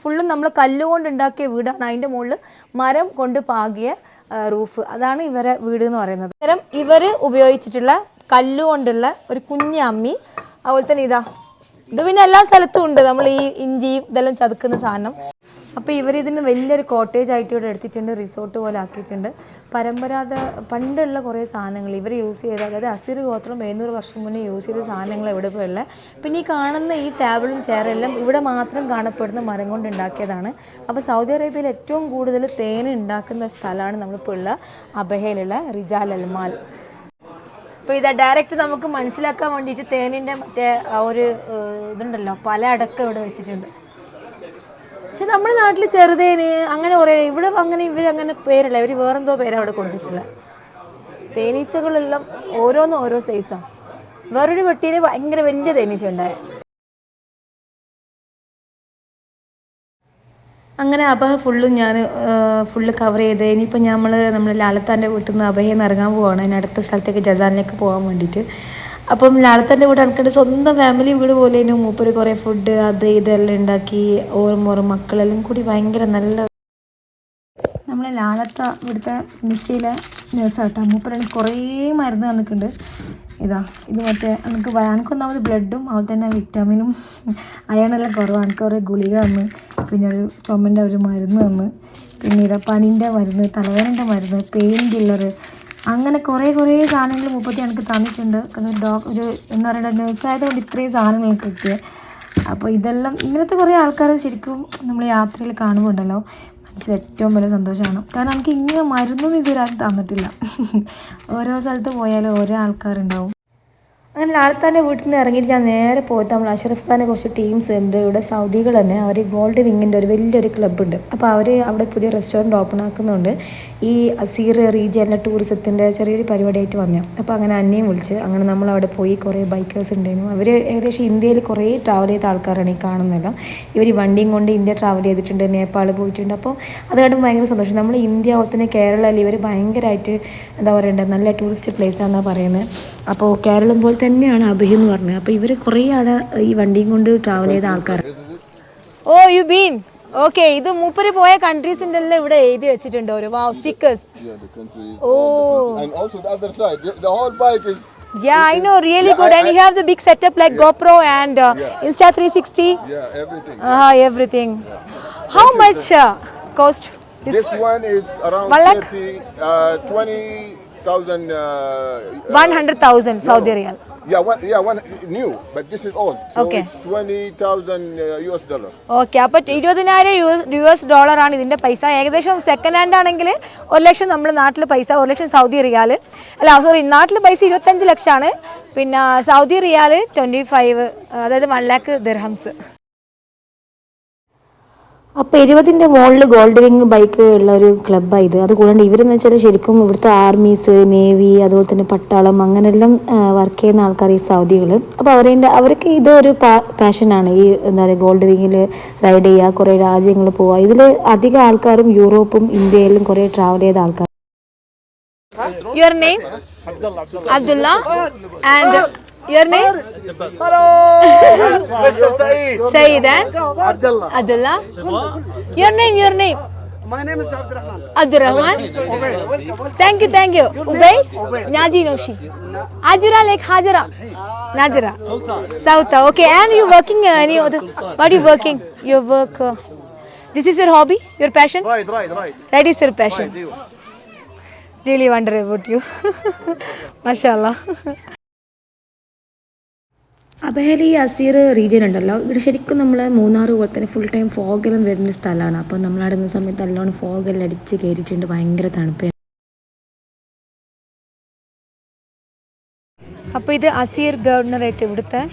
ഫുള്ളും നമ്മൾ കല്ലുകൊണ്ട് ഉണ്ടാക്കിയ വീടാണ്. അതിൻ്റെ മുകളിൽ മരം കൊണ്ട് പാകിയ റൂഫ്, അതാണ് ഇവരെ വീട് എന്ന് പറയുന്നത്. അന്നേരം ഇവർ ഉപയോഗിച്ചിട്ടുള്ള കല്ലുകൊണ്ടുള്ള ഒരു കുഞ്ഞമ്മി, അതുപോലെ തന്നെ ഇത് പിന്നെ എല്ലാ സ്ഥലത്തും ഉണ്ട്, നമ്മൾ ഈ ഇഞ്ചിയും ഇതെല്ലാം ചതുക്കുന്ന സാധനം. അപ്പോൾ ഇവരിതിന് വലിയൊരു കോട്ടേജ് ആയിട്ട് ഇവിടെ എടുത്തിട്ടുണ്ട്, റിസോർട്ട് പോലെ ആക്കിയിട്ടുണ്ട്. പരമ്പരാഗത പണ്ടുള്ള കുറേ സാധനങ്ങൾ ഇവർ യൂസ് ചെയ്ത, അതായത് അസിർ ഗോത്രം 700 വർഷം മുന്നേ യൂസ് ചെയ്ത സാധനങ്ങൾ ഇവിടെ ഇപ്പോൾ ഉള്ളത്. പിന്നെ ഈ കാണുന്ന ഈ ടേബിളും ചെയറെല്ലാം ഇവിടെ മാത്രം കാണപ്പെടുന്ന മരം കൊണ്ട് ഉണ്ടാക്കിയതാണ്. അപ്പോൾ സൗദി അറേബ്യയിൽ ഏറ്റവും കൂടുതൽ തേൻ ഉണ്ടാക്കുന്ന സ്ഥലമാണ് നമ്മളിപ്പോൾ ഉള്ള അബഹയിലുള്ള റിജാൽ അൽമാൽ. അപ്പോൾ ഇതാ ഡയറക്റ്റ് നമുക്ക് മനസ്സിലാക്കാൻ വേണ്ടിയിട്ട് തേനിൻ്റെ മറ്റേ ഒരു ഇതുണ്ടല്ലോ, പല അടക്കം ഇവിടെ വെച്ചിട്ടുണ്ട്. പക്ഷെ നമ്മുടെ നാട്ടിൽ ചെറുതേന് അങ്ങനെ കുറേ, ഇവിടെ അങ്ങനെ ഇവരങ്ങനെ പേരല്ല, ഇവർ വേറെന്തോ പേരാണ് അവിടെ കൊടുത്തിട്ടുള്ളത്. തേനീച്ചകളെല്ലാം ഓരോന്നും ഓരോ സൈസാണ്. വേറൊരു വെട്ടിയിൽ ഭയങ്കര വലിയ തേനീച്ച ഉണ്ടായത്. അങ്ങനെ അബഹ ഞാൻ ഫുള്ള് കവർ ചെയ്ത് ഇനിയിപ്പോൾ നമ്മൾ ലാലത്താൻ്റെ വീട്ടിൽ നിന്ന് അബഹയിൽ നിന്ന് ഇറങ്ങാൻ പോവുകയാണ്. അതിന് അടുത്ത സ്ഥലത്തേക്ക് ജസാനിലേക്ക് പോകാൻ വേണ്ടിയിട്ട്. അപ്പം ലാലത്താൻ്റെ വീട് എനിക്കെൻ്റെ സ്വന്തം ഫാമിലി വീട് പോലെ തന്നെ. മൂപ്പര് കുറേ ഫുഡ് അത് ഇതെല്ലാം ഉണ്ടാക്കി, ഓരോ മക്കളെല്ലാം കൂടി ഭയങ്കര നല്ല. നമ്മളെ ലാലത്ത ഇവിടുത്തെ മിനിസ്ട്രിയിലെ നേഴ്സാട്ടോ. മൂപ്പരാണ് കുറേ മരുന്ന് തന്നിട്ടുണ്ട്. ഇത് മറ്റേ എനിക്കൊന്നാമത് ബ്ലഡും അതുപോലെ തന്നെ വിറ്റാമിനും അയണെല്ലാം കുറവാണ്. എനിക്ക് കുറേ ഗുളിക തന്ന്, പിന്നെ ഒരു ചുമൻ്റെ ഒരു മരുന്ന് തന്ന്, പിന്നെ പനിൻ്റെ മരുന്ന്, തലവേദനൻ്റെ മരുന്ന്, പെയിൻ കില്ലർ, അങ്ങനെ കുറേ സാധനങ്ങൾ മുപ്പത്തി എനിക്ക് തന്നിട്ടുണ്ട്. ഒരു എന്താ പറയുക, നേഴ്സായതുകൊണ്ട് ഇത്രയും സാധനങ്ങൾ കിട്ടിയത്. അപ്പോൾ ഇതെല്ലാം ഇങ്ങനത്തെ കുറേ ആൾക്കാർ ശരിക്കും നമ്മൾ യാത്രയിൽ കാണുമ്പോൾ ഉണ്ടല്ലോ മനസ്സിൽ ഏറ്റവും വലിയ സന്തോഷമാണ്. കാരണം എനിക്ക് ഇങ്ങനെ മരുന്നൊന്നും ഇതുവരെ തന്നിട്ടില്ല. ഓരോ സ്ഥലത്ത് പോയാലും ഓരോ ആൾക്കാരുണ്ടാവും. അങ്ങനെ ലാലത്താൻ്റെ വീട്ടിൽ നിന്ന് ഇറങ്ങിയിട്ട് ഞാൻ നേരെ പോയിട്ട് നമ്മൾ അഷറഫ് ഖാൻ്റെ കുറച്ച് ടീംസ് ഉണ്ട് ഇവിടെ സൗദികൾ തന്നെ. അവർ ഗോൾഡ് വിങ്ങിൻ്റെ ഒരു വലിയൊരു ക്ലബ്ബുണ്ട്. അപ്പോൾ അവർ അവിടെ പുതിയ റെസ്റ്റോറൻറ്റ് ഓപ്പൺ ആക്കുന്നുണ്ട്. ഈ അസീർ റീജിയനിലെ ടൂറിസത്തിൻ്റെ ചെറിയൊരു പരിപാടിയായിട്ട് വന്നു. അപ്പോൾ അങ്ങനെ അന്നേയും വിളിച്ച് അങ്ങനെ നമ്മളവിടെ പോയി. കുറേ ബൈക്കേഴ്സ് ഉണ്ടായിരുന്നു. അവർ ഏകദേശം ഇന്ത്യയിൽ കുറേ ട്രാവൽ ചെയ്ത ആൾക്കാരാണ് ഈ കാണുന്നില്ല. ഇവർ വണ്ടിയും കൊണ്ട് ഇന്ത്യ ട്രാവൽ ചെയ്തിട്ടുണ്ട്, നേപ്പാൾ പോയിട്ടുണ്ട്. അപ്പോൾ അത് കാണുമ്പോൾ ഭയങ്കര സന്തോഷം. നമ്മൾ ഇന്ത്യ അതുപോലെ തന്നെ കേരളത്തിൽ ഇവർ ഭയങ്കരമായിട്ട് എന്താ പറയണ്ടത്, നല്ല ടൂറിസ്റ്റ് പ്ലേസാണെന്നാണ് പറയുന്നത്. അപ്പോൾ കേരളം പോലെ തന്നെയാണ് അബഹ എന്ന് പറഞ്ഞത്. അപ്പോൾ ഇവർ കുറേ ആടെ ഈ വണ്ടിയും കൊണ്ട് ട്രാവൽ ചെയ്ത ആൾക്കാരാണ്. ഓ യു ബീൻ ഓക്കെ. ഇത് മൂപ്പര് പോയ കൺട്രീസിൻ്റെ എല്ലാം ഇവിടെ എഴുതി വെച്ചിട്ടുണ്ട് ഒരു stickers. Oh. And also the other side, the whole bike is. Yeah, I know, really good. And you have the big setup like GoPro and Insta 360. Yeah, everything. Everything. How much cost? This one is around 20,000. 100,000 Saudi Riyal. One new, but this is old. So Okay. it's $20,000 US dollar. Okay. അപ്പോൾ 20,000 US ആണ് ഇതിൻ്റെ പൈസ. ഏകദേശം സെക്കൻഡ് ഹാൻഡ് ആണെങ്കിൽ 1 ലക്ഷം നമ്മുടെ നാട്ടിൽ പൈസ, 1 ലക്ഷം സൗദി റിയാൽ. നാട്ടിൽ പൈസ 25 ലക്ഷമാണ്. പിന്നെ സൗദി റിയാൽ 25, അതായത് 1 lakh ദിർഹംസ്. അപ്പോൾ 20ൻ്റെ മുകളിൽ ഗോൾഡ് വിങ് ബൈക്ക് ഉള്ള ഒരു ക്ലബ്ബാണ് ഇത്. അതുകൂടാണ്ട് ഇവരെന്ന് വെച്ചാൽ ശരിക്കും ഇവിടുത്തെ ആർമീസ്, നേവി, അതുപോലെ തന്നെ പട്ടാളം അങ്ങനെയെല്ലാം വർക്ക് ചെയ്യുന്ന ആൾക്കാർ ഈ സൗദികൾ. അപ്പോൾ അവർക്ക് ഇതൊരു പാഷനാണ്. ഈ എന്താ പറയുക, ഗോൾഡ് വിങ്ങിൽ റൈഡ് ചെയ്യുക, കുറേ രാജ്യങ്ങൾ പോവുക. ഇതിൽ അധികം ആൾക്കാരും യൂറോപ്പും ഇന്ത്യയിലും കുറേ ട്രാവൽ ചെയ്ത ആൾക്കാർ. Your name? Abdullah. And your name? Hello, Mr. Saeed. Saeed and Abdullah. Your name? My name is Abdurrahman. Abdurrahman. Thank you. Ubay? Naji Noshi. Ajira like Hajara. Najira. Sauta. Okay. And you working any other? What are you working? Your work. This is your hobby? Your passion? Right. That is your passion. Really wonder about you. Mashallah. അബഹേലി അസീർ റീജിയൻ ഉണ്ടല്ലോ, ഇവിടെ ശരിക്കും നമ്മൾ മൂന്നാർ പോലെ തന്നെ ഫുൾ ടൈം ഫോഗെല്ലാം വരുന്ന സ്ഥലമാണ്. അപ്പോൾ നമ്മളവിടെ നിന്ന സമയത്ത് നല്ലോണം ഫോഗെല്ലാം അടിച്ച് കയറിയിട്ടുണ്ട്, ഭയങ്കര തണുപ്പ്. അപ്പോൾ ഇത് അസീർ ഗവർണറേറ്റ്, ഇവിടുത്തെ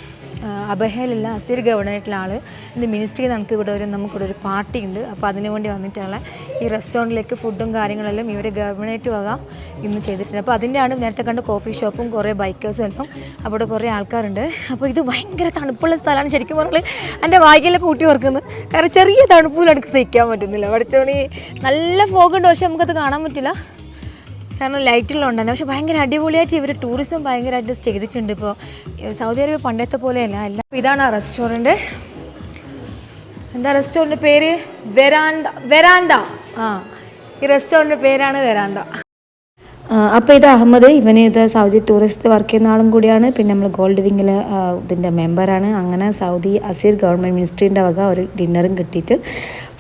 അബഹേലുള്ള അസീർ ഗവർണറേറ്റിലെ ആൾ ഇന്ന് മിനിസ്ട്രിയിൽ നമുക്ക് നമുക്കിവിടെ ഒരു പാർട്ടി ഉണ്ട്. അപ്പോൾ അതിനു വേണ്ടി വന്നിട്ടുള്ള ഈ റെസ്റ്റോറൻറ്റിലേക്ക് ഫുഡും കാര്യങ്ങളെല്ലാം ഇവർ ഗവർണറേറ്റ് വക ഇന്ന് ചെയ്തിട്ടുണ്ട്. അപ്പോൾ അതിൻ്റെയാണ് നേരത്തെ കണ്ട കോഫി ഷോപ്പും കുറേ ബൈക്കേഴ്സും എല്ലാം അവിടെ കുറേ ആൾക്കാരുണ്ട്. അപ്പോൾ ഇത് ഭയങ്കര തണുപ്പുള്ള സ്ഥലമാണ്. ശരിക്കും പറഞ്ഞാൽ എൻ്റെ വായിക്കെല്ലാം കൂട്ടി ഓർക്കുന്നത്, കാരണം ചെറിയ തണുപ്പിൽ എനിക്ക് സഹിക്കാൻ പറ്റുന്നില്ല. അവിടുത്തെ നല്ല ഫോഗുണ്ട്, പക്ഷെ നമുക്കത് കാണാൻ പറ്റില്ല കാരണം ലൈറ്റുകളുണ്ടല്ലോ. പക്ഷെ ഭയങ്കര അടിപൊളിയായിട്ട് ഇവർ ടൂറിസം ഭയങ്കരമായിട്ട് ചെയ്തിട്ടുണ്ട്. ഇപ്പോൾ സൗദി അറേബ്യ പണ്ടത്തെ പോലെയല്ല എല്ലാം. ഇതാണ് ആ റെസ്റ്റോറൻറ്റ്. എന്താ റെസ്റ്റോറൻറ്റ് പേര്? വെരാൻഡ. ഈ റെസ്റ്റോറൻറ്റ് പേരാണ് വെരാൻഡ. അപ്പോൾ ഇത് അഹമ്മദ്, ഇവന് ഇത് സൗദി ടൂറിസ്റ്റ് വർക്ക് ചെയ്യുന്ന ആളും കൂടിയാണ്. പിന്നെ നമ്മൾ ഗോൾഡ് വിങ്ങിൽ ഇതിൻ്റെ മെമ്പറാണ്. അങ്ങനെ സൗദി അസീർ ഗവൺമെൻറ് മിനിസ്ട്രീൻ്റെ വക ഒരു ഡിന്നറും കിട്ടിയിട്ട്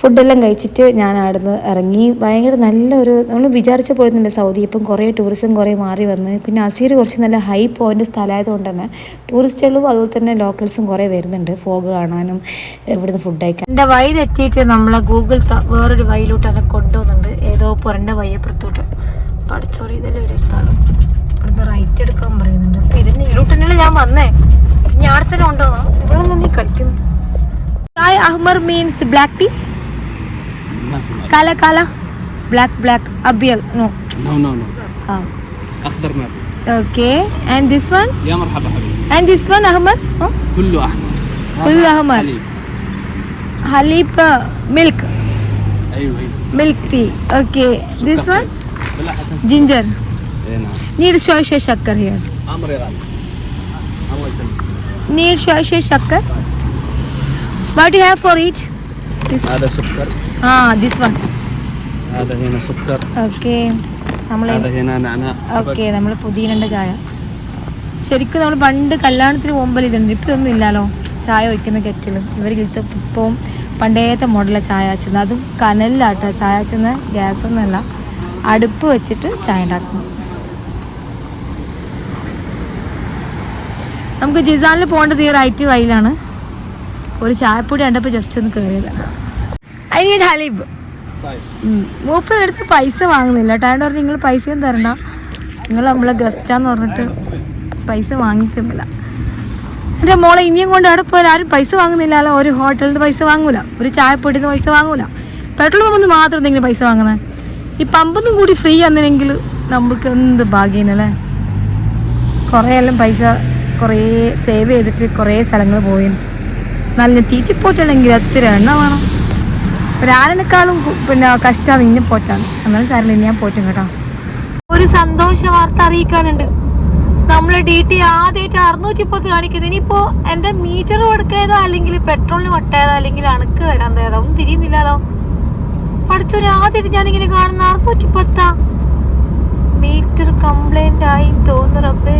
ഫുഡെല്ലാം കഴിച്ചിട്ട് ഞാൻ അവിടുന്ന് ഇറങ്ങി. ഭയങ്കര നല്ലൊരു, നമ്മൾ വിചാരിച്ച പോലുണ്ട് സൗദി ഇപ്പം കുറേ ടൂറിസം കുറേ മാറി വന്ന്. പിന്നെ അസീർ കുറച്ച് നല്ല ഹൈ പോയിൻ്റ് സ്ഥലമായതുകൊണ്ട് തന്നെ ടൂറിസ്റ്റുകളും അതുപോലെ തന്നെ ലോക്കൽസും കുറേ വരുന്നുണ്ട് ഫോഗ് കാണാനും ഇവിടുന്ന് ഫുഡ് കഴിക്കാൻ. എൻ്റെ വഴി തെറ്റിയിട്ട് നമ്മളെ ഗൂഗിൾ വേറൊരു വഴിയിലോട്ട് എന്നെ കൊണ്ടുപോകുന്നുണ്ട്, ഏതോ പുറൻ്റെ വയ്യപ്പുറത്തോട്ട്. പഠിച്ചോറി ഇതല്ലേ ഇവിടെ സ്ഥലം, ഇവിടുന്ന് റൈറ്റ് എടുക്കാൻ പറയുന്നുണ്ട്. അപ്പം ഇതിൻ്റെ ഇതിലോട്ട് തന്നെയല്ലേ ഞാൻ വന്നേ, ഇനി അടുത്ത തന്നെ ഉണ്ടോന്നോ? ഇവിടെ നിന്ന് നീ കളിക്കുന്നു. ചായ അഹ്മർ മീൻസ് ബ്ലാക്ക് ടീ, കാല black Abiel no أخضر ما في. Okay, and this one? يا مرحبا حبيبي. And this one أحمر? Huh? كله أحمر. كله أحمر. حليب milk. أيوه. Milk tea. Okay. This one? بلا حسن. Ginger. إيه نعم. Need شوية شكر here. أمر يا غالي. الله يسلمك. Need شوية شكر. What do you have for each? This. هذا سكر. This one. هذا هنا سكر. Okay. هذا هنا نعناع. Okay, നമ്മൾ പുതിയനൻ്റെ ചായ. ശരിക്കും നമ്മൾ പണ്ട് കല്യാണത്തിന് പോകുമ്പോൾ ഇതുണ്ട്, ഇപ്പം ഒന്നും ഇല്ലല്ലോ ചായ വയ്ക്കുന്ന കെറ്റിലും. ഇവർ ഇപ്പം പണ്ടേത്തെ മോഡലാണ് ചായ വെച്ചുന്നത്, അതും കനലിലാട്ടോ ചായ വെച്ചുന്നത്, ഗ്യാസൊന്നുമല്ല, അടുപ്പ് വെച്ചിട്ട് ചായ ഉണ്ടാക്കുന്നു. നമുക്ക് ജിസാനിൽ പോകേണ്ടത് ഈ റൈറ്റ് വഴിയിലാണ്. ഒരു ചായപ്പൊടി കണ്ടപ്പോൾ ജസ്റ്റ് ഒന്ന് കയറിയതാണ്. I need ഹലീബ്. മൂപ്പരെടുത്ത് പൈസ വാങ്ങുന്നില്ല കേട്ടോ. അയാൾ പറഞ്ഞു നിങ്ങൾ പൈസയും തരണ്ട, നിങ്ങൾ നമ്മളെ ഗസ്റ്റാന്ന് പറഞ്ഞിട്ട് പൈസ വാങ്ങിക്കുന്നില്ല. എൻ്റെ മോളെ ഇനിയും കൊണ്ട് അവിടെ പോയാൽ ആരും പൈസ വാങ്ങുന്നില്ലല്ലോ. ഒരു ഹോട്ടലിൽ നിന്ന് പൈസ വാങ്ങൂല, ഒരു ചായപ്പൊടിയിൽ നിന്ന് പൈസ വാങ്ങൂല, പെട്രോൾ പമ്പ് മാത്രം എന്തെങ്കിലും പൈസ വാങ്ങുന്നത്. ഈ പമ്പൊന്നും കൂടി ഫ്രീ ആണെന്നെങ്കിൽ നമ്മൾക്ക് എന്ത് ഭാഗ്യനല്ലേ. കുറേ എല്ലാം പൈസ കുറേ സേവ് ചെയ്തിട്ട് കുറേ സ്ഥലങ്ങൾ പോയി. നല്ല തീറ്റിപ്പോറ്റാണെങ്കിൽ എത്ര എണ്ണ വേണം. ഒരാളിനേക്കാളും പിന്നെ കഷ്ടമാണ് ഇന്നെ പോറ്റാണ്. എന്നാലും സാറില്ല, ഞാൻ പോറ്റും കേട്ടോ. ഒരു സന്തോഷ വാർത്ത അറിയിക്കാനുണ്ട്. നമ്മൾ DT ആദ്യമായിട്ട് 610 കാണിക്കുന്നത്. ഇനിയിപ്പോൾ എൻ്റെ മീറ്റർ കൊടുക്കായതോ അല്ലെങ്കിൽ പെട്രോളിന് വട്ടായതോ അല്ലെങ്കിൽ അണക്ക് വരാൻ തയ്യാറോ ഒന്നും തിരിയുന്നില്ലല്ലോ. പഠിച്ചൊരു ആദ്യമായിട്ട് ഞാനിങ്ങനെ കാണുന്ന 610 മീറ്റർ കംപ്ലൈൻ്റ് ആയി തോന്നുന്നു. റബ്ബേ,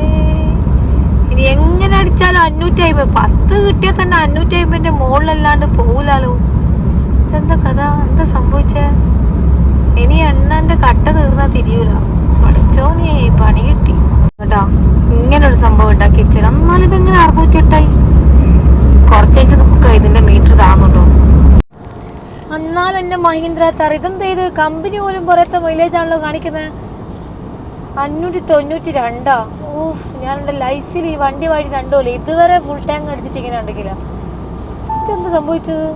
ഇനി എങ്ങനെ അടിച്ചാലും 550, 10 കിട്ടിയാൽ തന്നെ 550ൻ്റെ മുകളിലല്ലാണ്ട് പോകില്ലല്ലോ. ഇതെന്താ കഥ, എന്താ സംഭവിച്ചേ? ഇനി എണ്ണൻ്റെ കട്ട തീർന്നാൽ തിരിയൂല. പഠിച്ചോനെ പണി കിട്ടി കേട്ടോ. ഇങ്ങനൊരു സംഭവം ഉണ്ടാക്കി വെച്ചാൽ എന്നാലും ഇതെങ്ങനെ 608 കുറച്ചായിട്ട് നോക്കാം ഇതിന്റെ മീറ്റർ താങ്ങുണ്ടോ. എന്നാൽ എന്നെ മഹീന്ദ്ര താർ ഇതെന്താ ഇത്, കമ്പനി പോലും പുറത്തെ മൈലേജ് ആണല്ലോ കാണിക്കുന്നത്. 592. ഊഫ്, ഞാൻ എൻ്റെ ലൈഫിൽ ഈ വണ്ടി വായിട്ട് രണ്ടോലെ ഇതുവരെ ഫുൾ ടാങ്ക് അടിച്ചിട്ട് ഇങ്ങനെ ഉണ്ടെങ്കില. ഇതെന്താ സംഭവിച്ചത്?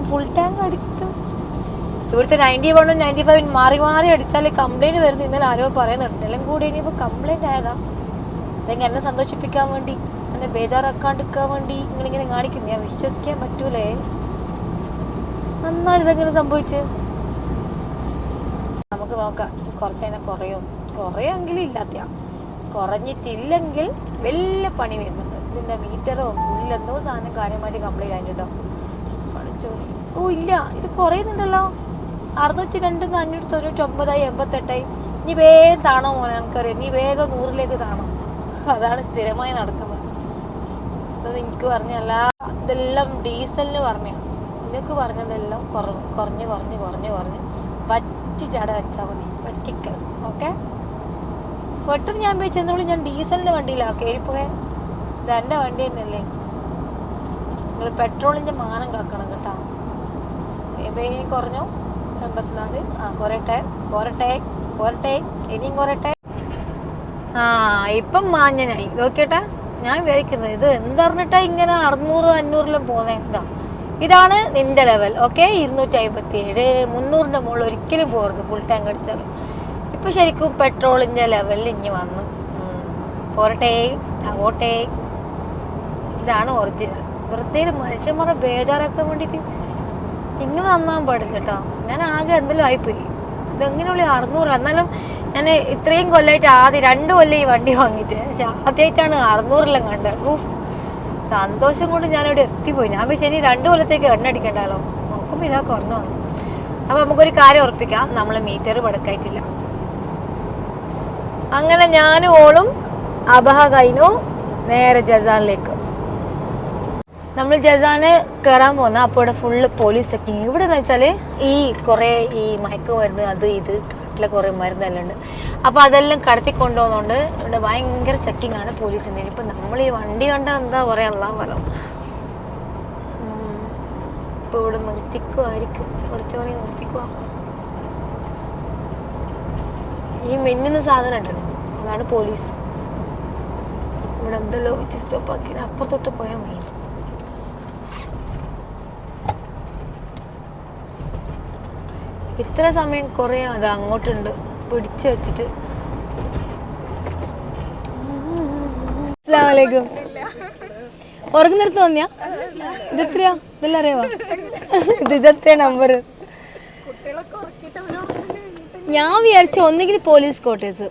ഫുൾ ടാങ്ക് അടിച്ചിട്ട് ഇവിടുത്തെ 91 95 മാറി മാറി അടിച്ചാൽ കംപ്ലൈൻറ്റ് വരുന്നത് ഇന്നലെ ആരോ പറയുന്നുണ്ട്. എല്ലാം കൂടി ഇനിയിപ്പോൾ കംപ്ലൈൻറ്റ് ആയതാ അല്ലെങ്കിൽ എന്നെ സന്തോഷിപ്പിക്കാൻ വേണ്ടി, എന്നെ ബേജാറാക്കാണ്ടിരിക്കാൻ വേണ്ടി നിങ്ങളിങ്ങനെ കാണിക്കുന്നു. ഞാൻ വിശ്വസിക്കാൻ പറ്റൂലേ. എന്നാണ് ഇതെങ്ങനെ സംഭവിച്ചത്? നമുക്ക് നോക്കാം, കുറച്ചതിനെ കുറയെങ്കിലും ഇല്ലാത്ത, കുറഞ്ഞിട്ടില്ലെങ്കിൽ വലിയ പണി വരുന്നുണ്ട്. ഇതിൻ്റെ മീറ്ററോ ഉള്ളെന്തോ സാധനം കാര്യമായിട്ട് കംപ്ലൈൻറ്റ് ആയിട്ടുണ്ടോ പഠിച്ചോനി. ഓ ഇല്ല, ഇത് കുറയുന്നുണ്ടല്ലോ. 602 599 88. നീ വേഗം താണോ മോനെ, എനിക്കറിയാം. നീ വേഗം 100ലേക്ക് താണോ. അതാണ് സ്ഥിരമായി നടക്കുന്നത്. ഇതൊന്നും എനിക്ക് പറഞ്ഞല്ല, ഇതെല്ലാം ഡീസലിന് പറഞ്ഞ. നിങ്ങൾക്ക് പറഞ്ഞതെല്ലാം കുറഞ്ഞ് പറ്റിച്ചട വെച്ചാൽ മതി. പറ്റിക്കൽ ഓക്കെ. പെട്ടെന്ന് ഞാൻ പോയി ചെന്നോളൂ, ഞാൻ ഡീസലിൻ്റെ വണ്ടിയിലാണ് കയറിപ്പോയെ. ഇത് എൻ്റെ വണ്ടി തന്നെയല്ലേ. നിങ്ങൾ പെട്രോളിൻ്റെ മാനം കാക്കണം കേട്ടോ. വേഗം കുറഞ്ഞു 84. പോരട്ടെ ഇനിയും കുറയട്ടെ. ഇപ്പം മാഞ്ഞനായി നോക്കിയട്ടെ. ഞാൻ വിചാരിക്കുന്നത് ഇത് എന്തറിഞ്ഞിട്ടാ ഇങ്ങനെ 600-500 പോകുന്നത് എന്താ. ഇതാണ് നിന്റെ ലെവൽ. ഓക്കെ, 257, 300ൻ്റെ മുകളിൽ ഒരിക്കലും പോകരുത് ഫുൾ ടാങ്ക് അടിച്ചാൽ. ഇപ്പം ശരിക്കും പെട്രോളിൻ്റെ ലെവലിൽ ഇനി വന്ന് പോരട്ടെ. ഇതാണ് ഒറിജിനൽ. വെറുതെ മനുഷ്യന്മാരെ ബേജാറാക്കാൻ വേണ്ടിയിട്ട് ഇങ്ങനെ നന്നാൻ പാടില്ല കേട്ടോ. ഞാൻ ആകെ എന്തെങ്കിലും ആയിപ്പോയി. ഇതെങ്ങനെയുള്ള 600. എന്നാലും ഞാൻ ഇത്രയും കൊല്ലമായിട്ട് ആദ്യം 2 കൊല്ലം ഈ വണ്ടി വാങ്ങിയിട്ട്, പക്ഷെ ആദ്യമായിട്ടാണ് 600 കണ്ടത്. സന്തോഷം കൊണ്ട് ഞാനിവിടെ എത്തിപ്പോയി. ഞാൻ പക്ഷേ ഇനി 2 കൊല്ലത്തേക്ക് എണ്ണടിക്കണ്ടല്ലോ. നോക്കുമ്പോൾ ഇതാ കുറഞ്ഞു വന്നു. അപ്പോൾ നമുക്കൊരു കാര്യം ഉറപ്പിക്കാം, നമ്മൾ മീറ്റർ പടക്കായിട്ടില്ല. അങ്ങനെ ഞാനും ഓളും അബഹ കഴിഞ്ഞു നേരെ ജസാനിലേക്ക്. നമ്മൾ ജസാന് കയറാൻ പോകുന്ന അപ്പോൾ ഇവിടെ ഫുള്ള് പോലീസ് ചെക്കിങ്. ഇവിടെ എന്ന് വെച്ചാൽ കുറേ ഈ മയക്കുമരുന്ന് അത് ഇത് കാട്ടിലെ കുറേ മരുന്നെല്ലാം ഉണ്ട്. അപ്പോൾ അതെല്ലാം കടത്തിക്കൊണ്ടുപോകുന്നതുകൊണ്ട് ഇവിടെ ഭയങ്കര ചെക്കിങ് ആണ് പോലീസിൻ്റെ. ഇപ്പം നമ്മൾ ഈ വണ്ടി കണ്ടാൽ എന്താ പറയാനുള്ള ഫലം. ഇപ്പോൾ ഇവിടെ നിർത്തിക്കുമായിരിക്കും, കുറച്ചോറി നിർത്തിക്കുക. ഈ മിന്നുന്ന സാധനം ഉണ്ടല്ലോ, അതാണ് പോലീസ്. ഇവിടെ എന്തെല്ലോ വെച്ച് സ്റ്റോപ്പാക്കി അപ്പുറത്തോട്ട് പോയാൽ മതി. ഇത്ര സമയം കുറേ അത് അങ്ങോട്ടുണ്ട് പിടിച്ചു വെച്ചിട്ട്. അസ്സലാമലൈക്കും. ഉറങ്ങുന്നിടത്ത് തോന്നിയാ? ഇതെത്രയാ? ഇതെല്ലാം അറിയാവാ? ഇതെത്രയാ നമ്പർ? ഞാൻ വിചാരിച്ച ഒന്നെങ്കിൽ പോലീസ് ക്വാർട്ടേഴ്സ്,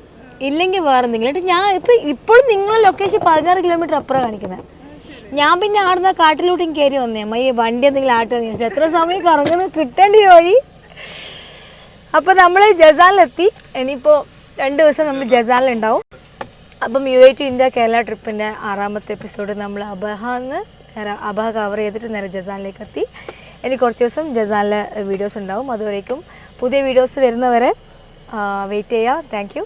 ഇല്ലെങ്കിൽ വേറെ എന്തെങ്കിലും. ഞാൻ ഇപ്പോഴും നിങ്ങളെ ലൊക്കേഷൻ 16 കിലോമീറ്റർ അപ്പുറം കാണിക്കുന്നത്. ഞാൻ പിന്നെ ആടുന്ന കാട്ടിലൂടെയും കയറി വന്നേ. അമ്മ ഈ വണ്ടി എന്തെങ്കിലും ആട്ടെന്ന് ചോദിച്ചാൽ എത്ര സമയം കറങ്ങുന്നത് കിട്ടേണ്ടി വഴി. അപ്പോൾ നമ്മൾ ജസാനിലെത്തി. ഇനിയിപ്പോൾ 2 ദിവസം നമ്മൾ ജസാനിലുണ്ടാവും. അപ്പം UAE to ഇന്ത്യ കേരള ട്രിപ്പിൻ്റെ 6ാമത്തെ എപ്പിസോഡ് നമ്മൾ അബഹ കവർ ചെയ്തിട്ട് നേരെ ജസാനിലേക്ക് എത്തി. ഇനി കുറച്ച് ദിവസം ജസാനിലെ വീഡിയോസ് ഉണ്ടാവും. അതുവരേക്കും പുതിയ വീഡിയോസ് വരുന്നവരെ വെയിറ്റ് ചെയ്യുക. Thank you.